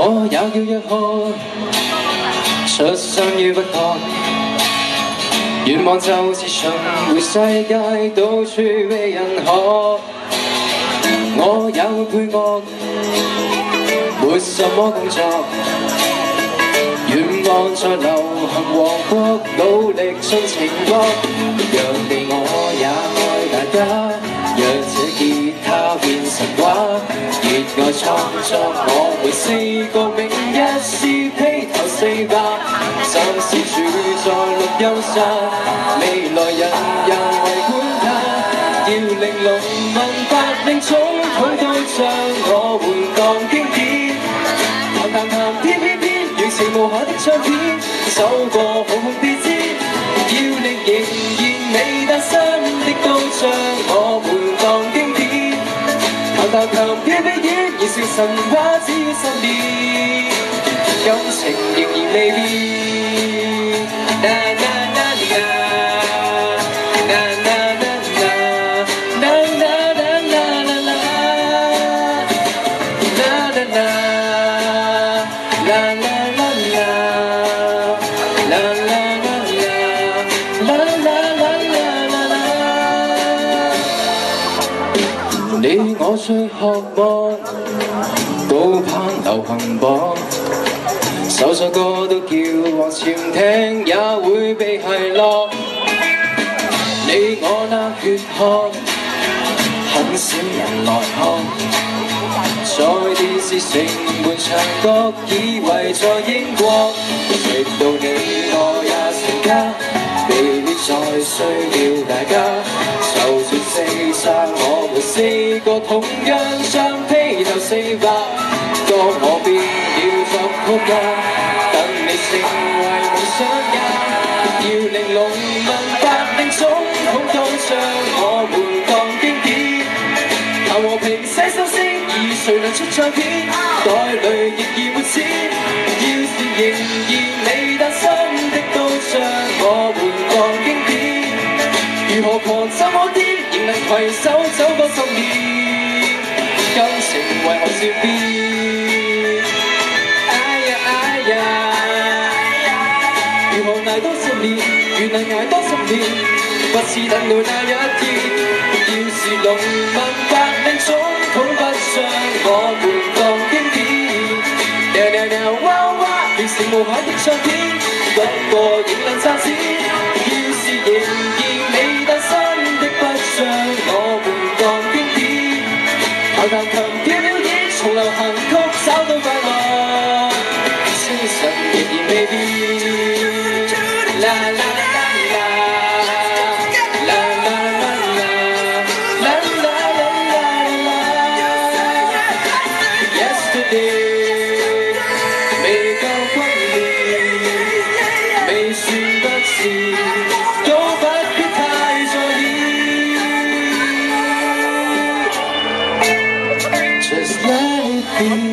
我也要約看，出生於不確，願望就是巡迴世界，到處被人學。我也會配樂，沒什麼工作，願望在流行王國努力進情國，讓你我也愛大家，讓這吉他變神話。熱愛創作，我們4個名一是披頭4百，暫時住在錄音室，未來人人圍觀他，要令農民白領總統都將我換當經典，談偏遠程無瑕的唱片，走過紅紅地氈，要令仍然未誕生的都將我換當經典，談偏遠燃燒神話只要10年，感情仍然未變。你我最渴望高攀流行榜，首首歌都叫往前聽，也會被奚落。你我那血汗，很少人來看，在電視城門牆角，以為在英國，直到你我也成家，未必再需要大家，就算四散，我們4個同樣像披頭4百，當我變了作曲家，等你成為夢想家，要令農民白領總統都將我們當經典，談和平寫首詩，而誰能出唱片？袋裏亦已沒錢，要是仍然未誕生的都將我們當經典，如何狂怎麼癲，仍能攜手走過10年，感情為何少變？哎呀哎呀，如何捱多10年，原能捱多10年，不是等到那一天，要是農民白領總統不將我們當經典，哇哇，變成無限的唱片，不過仍能賺錢，要是仍然未誕生的不將我們當經典，談跳表演，從流行曲找到快樂，精神仍然未變，啦啦啦啦。未夠轟烈，未算不是，都不必太在意。Just let it be。